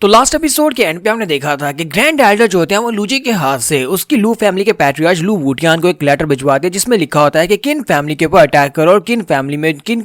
तो last episode के and पे हमने देखा था कि ग्रैंड एल्डर जो होते हैं वो लूजी के हाथ से उसकी लू फैमिली के पैट्रियार्च लू वुटियान को एक लेटर भिजवाते हैं जिसमें लिखा होता है कि किन फैमिली के ऊपर अटैक करो और किन फैमिली में किन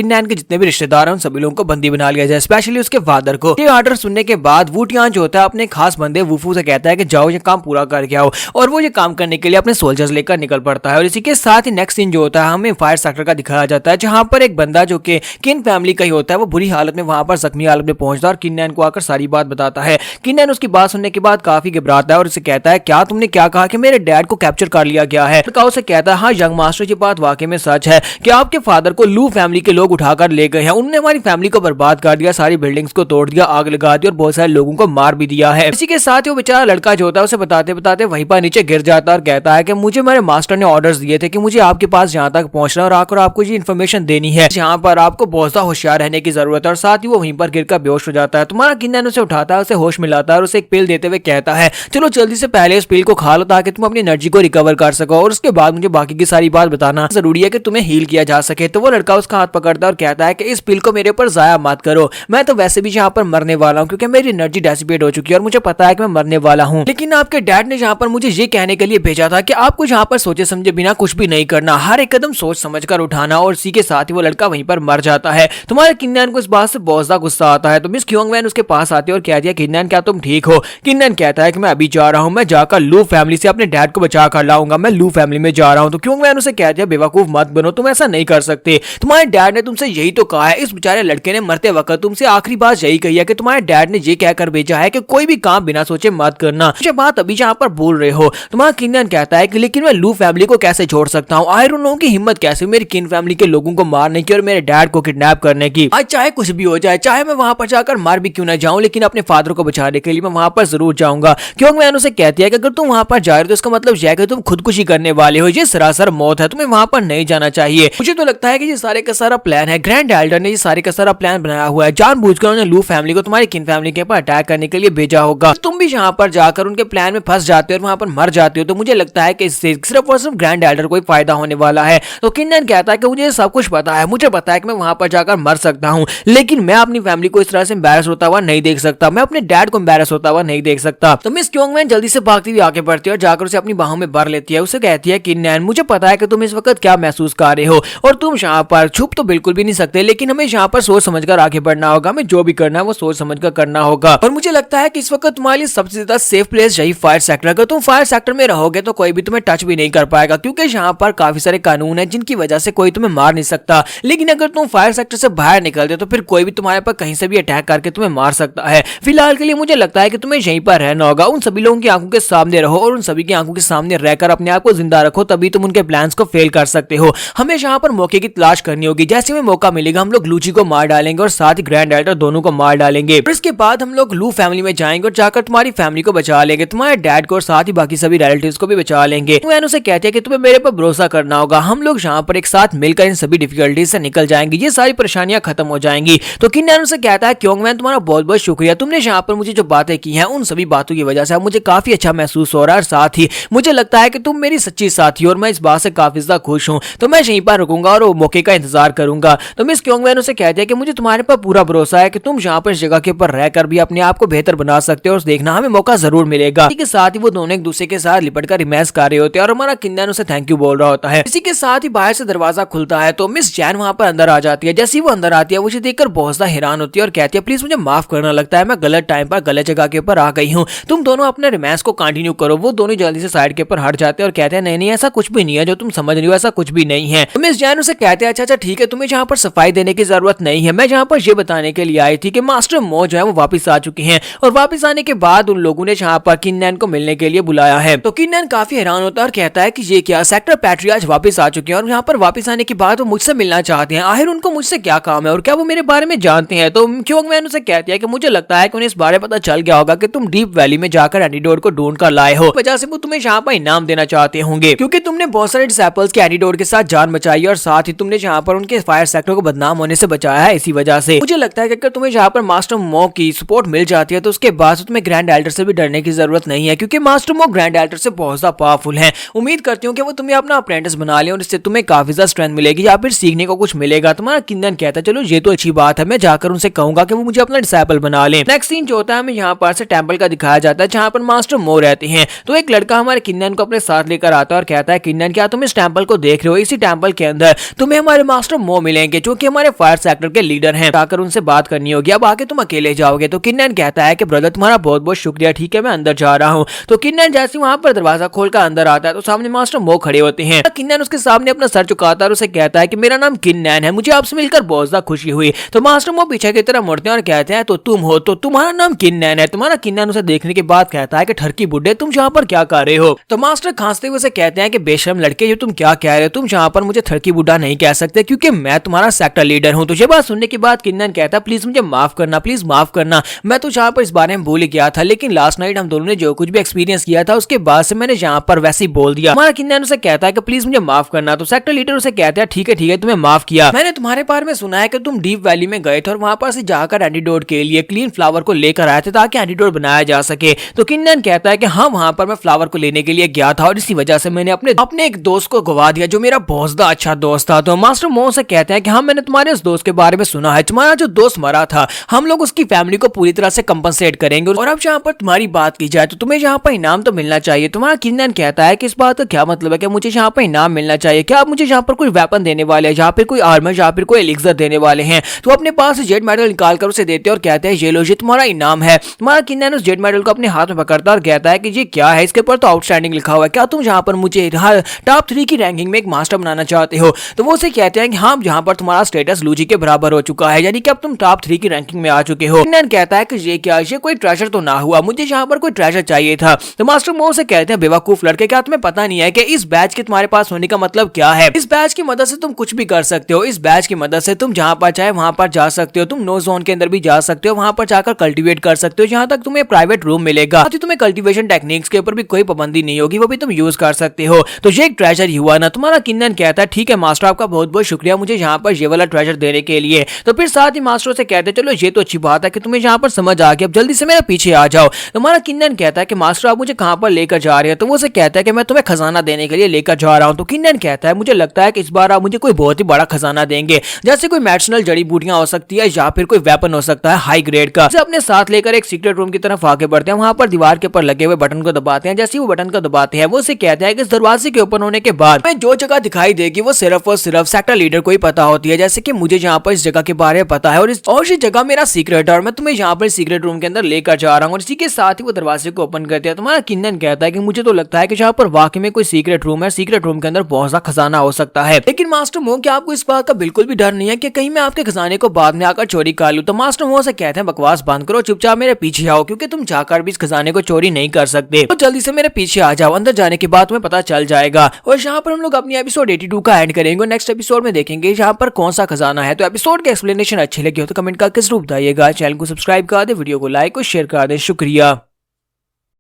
नैन के जितने भी रिश्तेदार हैं उन सभी लोगों को बंदी बना लिया जाए, स्पेशली उसके फादर को। ये ऑर्डर सुनने के बाद वुटियान जो होता है अपने खास बंदे वुफू से कहता है कि जाओ ये काम पूरा करके आओ, और वो ये काम करने के लिए अपने सोल्जर्स लेकर निकल पड़ता है। और इसी के साथ ही नेक्स्ट सीन जो होता है हमें फायर सेक्टर का दिखाया जाता है, जहां पर एक बंदा जो कि किन फैमिली का ही होता है वो बुरी हालत में वहां पर जख्मी हालत में पहुंचता है और किन नैन को आकर सारी बात बताता है। किन नैन उसकी बात सुनने के बाद काफी घबराता है और उसे कहता है क्या तुमने क्या कहा कि मेरे डैड को कैप्चर कर लिया गया है। लड़का उसे कहता है हाँ यंग मास्टर ये बात वाकई में सच है कि आपके फादर को लू फैमिली के लोग उठाकर ले गए हैं, उन्होंने हमारी फैमिली को बर्बाद कर दिया, सारी बिल्डिंग्स को तोड़ दिया, आग लगा दी और बहुत सारे लोगों को मार भी दिया है। इसी के साथ ही वो बेचारा लड़का जो होता है उसे बताते बताते वहीं पर नीचे गिर जाता है और कहता है कि मुझे मेरे मास्टर ने ऑर्डर्स दिए थे कि मुझे आपके पास यहाँ तक पहुंचना और आकर आपको ये इन्फॉर्मेशन देनी है, यहाँ पर आपको बहुत ज्यादा होशियार रहने की जरूरत है। और साथ ही वो वहीं पर गिरकर बेहोश हो जाता है। तुम्हारा किन नैन उसे उठाता है, उसे होश मिलाता है और उसे एक पिल देते हुए कहता है चलो जल्दी से पहले इस पिल को खा लो ताकि तुम अपनी एनर्जी को रिकवर कर सको और उसके बाद मुझे बाकी की सारी बात बताना जरूरी है कि तुम्हें हील किया जा सके। तो वो लड़का उसका हाथ पकड़ता है और कहता है कि इस पिल को मेरे ऊपर जाया मत करो, मैं तो वैसे भी यहाँ पर मरने वाला हूँ क्योंकि मेरी एनर्जी डेसिपेट हो चुकी है और मुझे पता है कि मैं मरने वाला हूँ। लेकिन आपके डैड ने यहाँ पर मुझे ये कहने के लिए भेजा था कि आपको यहाँ पर सोचे समझे बिना कुछ भी नहीं करना, हर एक कदम सोच समझ कर उठाना। और इसी के साथ ही वो लड़का वहीं पर मर जाता है। तुम्हारे किन नैन को इस बात से बहुत ज्यादा गुस्सा आता है। तो मिस क्योंगमैन उसके पास आती है और कहती है किन नैन क्या तुम ठीक हो। किन नैन कहता है कि मैं अभी जा रहा हूँ, मैं जाकर लू फैमिली से अपने डैड को बचा कर लाऊंगा, मैं लू फैमिली में जा रहा हूँ। तो क्योंगमैन उसे कहती है बेवकूफ मत बनो, तुम ऐसा नहीं कर सकते, तुम्हारे डैड ने तुमसे यही तो कहा है। इस बेचारे लड़के ने मरते वक्त तुमसे आखिरी बात यही कही है कि तुम्हारे डैड ने ये कहकर भेजा है कि कोई भी काम बिना सोचे मत करना। मुझे बात अभी जहाँ पर बोल रहे हो। तुम्हारा किन नैन कहता है कि लेकिन मैं लू फैमिली को कैसे छोड़ सकता हूँ, आई डोंट नो की हिम्मत कैसे मेरी किन फैमिली के लोगों को मारने की और मेरे डैड को किडनैप करने की। आज चाहे कुछ भी हो जाए, चाहे मैं वहां पर जाकर मार भी क्यों ना जाऊं, लेकिन अपने फादर को बचाने के लिए मैं वहां पर जरूर जाऊंगा। क्योंकि मैं उसे कहती है कि अगर तुम वहां पर जा रहे हो तो इसका मतलब यह है कि तुम खुदकुशी करने वाले हो, ये सरासर मौत है, तुम्हें वहां पर नहीं जाना चाहिए। मुझे तो लगता है कि ये सारे का सारा प्लान है, ग्रैंड एल्डर ने ये सारे का सारा प्लान बनाया हुआ है, जानबूझकर उन्होंने लू फैमिली को तुम्हारी किन फैमिली के ऊपर अटैक करने के लिए भेजा होगा। तुम भी यहाँ पर जाकर उनके प्लान में फंस जाते हो और वहां पर मर जाते हो, तो मुझे लगता है कि इससे सिर्फ और सिर्फ ग्रैंड एल्डर को ही फायदा होने वाला है। तो किन नैन कहता है कि मुझे सब कुछ पता है, मुझे पता है कि मैं वहां पर जाकर मर सकता हूँ, लेकिन मैं अपनी फैमिली को इस तरह से एम्बैरस होता हुआ नहीं देख सकता, मैं अपने डैड को एम्बैरस होता हुआ नहीं देख सकता। तो मिस क्योंगमैन जल्दी से भागती हुई आगे बढ़ती है और जाकर उसे अपनी बाहों में भर लेती है। उसे कहती है किन नैन मुझे पता है कि तुम इस वक्त क्या महसूस कर रहे हो और तुम यहाँ पर छुप तो बिल्कुल भी नहीं सकते, लेकिन हमें यहाँ पर सोच समझकर आगे बढ़ना होगा, हमें जो भी करना है वो सोच समझकर करना होगा। और मुझे लगता है कि इस वक्त तुम्हारे लिए सबसे ज्यादा सेफ प्लेस यही फायर सेक्टर। अगर तुम फायर सेक्टर में रहोगे तो कोई भी तुम्हें टच भी नहीं कर पाएगा क्योंकि यहाँ पर काफी सारे कानून है जिनकी वजह से कोई तुम्हें मार नहीं सकता। लेकिन अगर तुम फायर सेक्टर से बाहर निकलते तो फिर कोई भी तुम्हारे पर कहीं से भी अटैक करके तुम्हें मार सकता है। फिलहाल के लिए मुझे लगता है कि तुम्हें यहीं पर रहना होगा, उन सभी लोगों की आंखों के सामने रहो और उन सभी की आंखों के सामने रहकर अपने आप को जिंदा रखो, तभी तुम उनके प्लान्स को फेल कर सकते हो। हमें यहाँ पर मौके की तलाश करनी होगी, जैसे हमें मौका मिलेगा हम लोग लूची को मार डालेंगे और साथ ही ग्रैंड एल्डर दोनों को मार डालेंगे। फिर इसके बाद हम लोग लू फैमिली में जाएंगे और जाकर तुम्हारी फैमिली को बचा लेंगे, तुम्हारे डैड को और साथ ही बाकी सभी रिलेटिव्स को भी बचा लेंगे। मैंने उसे कहती है कि तुम्हें मेरे पर भरोसा करना होगा, हम लोग यहाँ पर एक साथ मिलकर इन सभी डिफिकल्टीज से निकल जाएंगे, ये सारी परेशानियां खत्म हो जाएंगी। तो किन नैन उसे कहता है क्योंगमैन तुम्हारा बहुत बहुत शुक्रिया, तुमने यहाँ पर मुझे जो बातें की हैं उन सभी बातों की वजह से मुझे काफी अच्छा महसूस हो रहा है और साथ ही मुझे लगता है कि तुम मेरी सच्ची साथी हो और मैं इस बात से काफी ज्यादा खुश हूँ। तो मैं यहीं पर रुकूंगा और वो मौके का इंतजार करूंगा। तो मिस क्योंगमैन उसे कहती है कि मुझे तुम्हारे पर पूरा भरोसा है कि तुम यहाँ पर इस जगह के ऊपर रहकर भी अपने आप को बेहतर बना सकते हो और देखना हमें मौका जरूर मिलेगा। इसी के साथ ही वो दोनों एक दूसरे के साथ लिपट कर रिमैस कर रहे होते हैं और हमारा किन नैन उसे थैंक यू बोल रहा होता है। इसी के साथ ही बाहर से दरवाजा खुलता है तो मिस जैन वहां पर अंदर आ जाती है। जैसे ही वो अंदर आती है मुझे देखकर बहुत ज्यादा हैरान होती है और कहती है प्लीज मुझे माफ करना, लगता है मैं गलत टाइम पर गलत जगह के ऊपर आ गई हूँ, तुम दोनों अपने रिमैस को कंटिन्यू करो। वो दोनों जल्दी से साइड के ऊपर हट जाते हैं और कहते हैं नहीं नहीं ऐसा कुछ भी नहीं है जो तुम समझ रही हो, ऐसा कुछ भी नहीं है। तो मिस जैन उसे कहते हैं अच्छा ठीक है, तुम्हें जहाँ पर सफाई देने की जरूरत नहीं है, मैं जहाँ पर ये बताने के लिए आई थी कि मास्टर मो जो है वो वापस आ चुके हैं और वापस आने के बाद उन लोगों ने जहाँ पर किन नैन को मिलने के लिए बुलाया है। तो किन नैन काफी हैरान होता है और कहता है कि ये क्या, सेक्टर पैट्रियार्च वापस आ चुके हैं और यहाँ पर वापस आने के बाद वो मुझसे मिलना चाहते हैं, आखिर उनको मुझसे क्या काम है और क्या वो मेरे बारे में जानते हैं। तो क्योंगमैन उसे कहती है कि मुझे लगता है कि उन्हें इस बारे में पता चल गया होगा कि तुम डीप वैली में जाकर एंटीडोट को ढूंढ कर लाए हो, वजह से वो तुम्हें यहाँ पर इनाम देना चाहते होंगे क्योंकि तुमने बहुत सारे डिसिपल्स के एंटीडोट के साथ जान बचाई और साथ ही तुमने यहाँ पर उनके फायर सेक्टर को बदनाम होने से बचाया है। इसी वजह से मुझे लगता है कि अगर तुम्हें यहाँ पर मास्टर मो की सपोर्ट मिल जाती है तो उसके बाद तुम्हें ग्रैंड एल्डर से भी डरने की जरूरत नहीं है क्योंकि मास्टर मो ग्रैंड एल्डर से बहुत ज्यादा पावरफुल है। उम्मीद करती हूँ कि वो तुम्हें अपना अप्रेंटिस बना ले और इससे तुम्हें काफी ज्यादा स्ट्रेंथ मिलेगी या फिर सीखने को कुछ मिलेगा। तुम्हारा किन नैन कहता है चलो ये तो अच्छी बात है, मैं जाकर उनसे कहूंगा कि वो मुझे अपना डिसिपल बना लें। नेक्स्ट सीन जो होता है हमें यहाँ पर से टेंपल का दिखाया जाता है जहाँ पर मास्टर मो रहते हैं। तो एक लड़का हमारे किन्नन को अपने साथ लेकर आता है और कहता है किन्नन क्या तुम इस टेंपल को देख रहे हो, इसी टेंपल के अंदर तुम्हें हमारे मास्टर मो मिलेंगे जो कि हमारे फायर सेक्टर के लीडर हैं, जाकर उनसे बात करनी होगी, अब आगे तुम अकेले जाओगे। तो किन्नन कहता है कि ब्रदर तुम्हारा बहुत बहुत शुक्रिया, ठीक है मैं अंदर जा रहा हूँ। तो किन्नन जैसे वहां पर दरवाजा खोलकर अंदर आता है तो सामने मास्टर मो खड़े होते हैं। किन्नन उसके सामने अपना सर झुकाता है और उसे कहता है कि मेरा नाम किन्नन है, मुझे आपसे मिलकर बहुत ज्यादा खुशी हुई। तो मास्टर मो पीछे की तरफ मुड़ते हैं और कहते हैं तो तुम हो, तो तुम्हारा नाम किन्नन है। तुम्हारा किन्नन उसे देखने के बाद कहता है कि ठरकी बुड्ढे तुम यहाँ पर क्या कर रहे हो। तो मास्टर खांसते हुए उसे कहते हैं कि बेशर्म लड़के जो तुम क्या कह रहे हो, तुम यहाँ पर मुझे ठरकी बुड्ढा नहीं कह सकते क्योंकि मैं तुम्हारा सेक्टर लीडर हूँ। तो ये बात सुनने के बाद किन्नन कहता है प्लीज मुझे माफ करना, प्लीज माफ करना, मैं तो यहाँ पर इस बारे में भूल गया था, लेकिन लास्ट नाइट हम दोनों ने जो कुछ भी एक्सपीरियंस किया था उसके बाद से मैंने यहाँ पर वैसे ही बोल दिया। हमारा किन्नन उसे कहता है कि प्लीज मुझे माफ करना। तो सेक्टर लीडर उसे कहता है ठीक है तुम्हें माफ किया, मैंने तुम्हारे बारे में सुना है कि तुम डीप वैली में गए थे और वहां पर से जाकर एंटीडोट के लिए क्लीन फ्लावर को लेकर आए थे ताकि एंटीडोट बनाया जा सके। तो किन्नन कहता है कि हाँ वहां पर मैं फ्लावर को लेने के लिए गया था और इसी वजह से मैंने अपने एक दोस्त को गवा दिया जो मेरा बहुत ज्यादा अच्छा दोस्त था। तो मास्टर मो से कहते हैं कि हाँ मैंने तुम्हारे उस दोस्त के बारे में सुना है, तुम्हारा जो दोस्त मरा था हम लोग उसकी फैमिली को पूरी तरह से कंपनसेट करेंगे और अब जहाँ पर तुम्हारी बात की जाए तो तुम्हें यहाँ पर इनाम तो मिलना चाहिए। तुम्हारा किन्नन कहता है कि इस बात का क्या मतलब है कि मुझे यहाँ पर इनाम मिलना चाहिए, क्या आप मुझे यहाँ पर कोई वेपन देने वाले हैं, यहाँ पर कोई आर्मर, यहाँ पर कोई एलिक्सर देने वाले हैं। तो अपने पास जेड मेडल निकाल कर उसे देते हैं और कहते हैं ये लो ये तुम्हारा इनाम है। तुम्हारा किन्नन उस जेड मेडल को अपने हाथ में पकड़ता है और कहता है कि ये क्या है, इसके ऊपर तो आउटस्टैंडिंग लिखा हुआ है, क्या तुम यहाँ पर मुझे टॉप 3 की रैंकिंग में एक मास्टर बनाना चाहते हो। तो वो उसे कहते हैं कि हाँ यहाँ पर तुम्हारा स्टेटस लूजी के बराबर हो चुका है, यानी कि अब तुम टॉप 3 की रैंकिंग में आ चुके हो। किन्नन कहता है कि ये क्या, ये कोई ट्रेजर तो ना हुआ, मुझे यहाँ पर कोई ट्रेजर चाहिए था। तो मास्टर मो से कहते हैं बेवकूफ लड़के क्या तुम्हें पता नहीं है कि इस बैच के तुम्हारे पास होने का मतलब क्या है। इस बैच की मदद से तुम कुछ भी कर सकते हो, इस बैच की मदद से तुम जहाँ पर चाहे वहां पर जा सकते हो, तुम नो जोन के अंदर भी जा सकते हो, वहां पर जाकर कल्टीवेट कर सकते हो, जहां तक तुम्हें प्राइवेट रूम मिलेगा, तुम्हें कल्टीवेशन टेक्निक्स के ऊपर भी कोई पाबंदी नहीं होगी, वो भी तुम यूज कर सकते हो। तो ये एक ट्रेजर ही हुआ ना। तुम्हारा किन्नन कहता है ठीक है मास्टर आपका बहुत बहुत शुक्रिया मुझे यहाँ पर ये वाला ट्रेजर देने के लिए। तो फिर साथ ही मास्टर से कहते हैं चलो ये तो अच्छी बात है कि तुम्हें यहाँ पर समझ आ गया, अब जल्दी से मेरे पीछे आ जाओ। तुम्हारा किन्नन कहता है कि मास्टर आप मुझे कहाँ पर लेकर जा रहे हैं। तो वो से कहता है कि मैं तुम्हें खजाना देने के लिए लेकर जा रहा हूँ। तो किन्नन कहता है मुझे लगता है कि इस बार आप मुझे कोई बहुत ही बड़ा खजाना देंगे, जैसे कोई मेडिसिनल जड़ी बूटियां हो सकती है या फिर कोई वेपन हो सकता है हाई ग्रेड का। अपने साथ लेकर एक सीक्रेट रूम की तरफ आगे बढ़ते हैं, वहां पर दीवार के ऊपर लगे हुए बटन को दबाते हैं। जैसे वो बटन को दबाते हैं वो उसे कहते हैं कि इस दरवाजे के ओपन होने के बाद हमें जो जगह दिखाई देगी वो सिर्फ और सिर्फ सेक्टर लीडर को ही पता होती है, जैसे कि मुझे यहाँ पर इस जगह के बारे में पता है और इस जगह मेरा सीक्रेट है और मैं तुम्हें यहाँ पर सीक्रेट रूम के अंदर लेकर जा रहा हूँ। और इसी के साथ ही वो दरवाजे को ओपन करते हैं। तुम्हारा किन्नन कहता है कि मुझे तो लगता है कि यहाँ पर वाकई में कोई सीक्रेट रूम है, सीक्रेट रूम के अंदर बहुत सा खजाना हो सकता है। लेकिन मास्टर मो क्या आपको इस बात का बिल्कुल भी डर नहीं है कि कहीं मैं आपके खजाने को बाद में आकर चोरी कर लूं। तो मास्टर मो से कहते हैं बकवास बंद करो, चुपचाप मेरे पीछे आओ क्योंकि तुम जाकर भी इस खजाने को चोरी नहीं कर सकते। तो जल्दी से मेरे पीछे आ जाओ, अंदर जाने के बाद तुम्हें पता चल जाएगा। और यहाँ पर हम लोग अपनी एपिसोड 82 का एंड करेंगे। नेक्स्ट एपिसोड में देखेंगे यहाँ पर कौन सा खजाना है। तो एपिसोड के एक्सप्लेनेशन अच्छे लगे हो तो कमेंट करके जरूर बताइएगा। चैनल को सब्सक्राइब कर दे, वीडियो को लाइक और शेयर कर दे। शुक्रिया।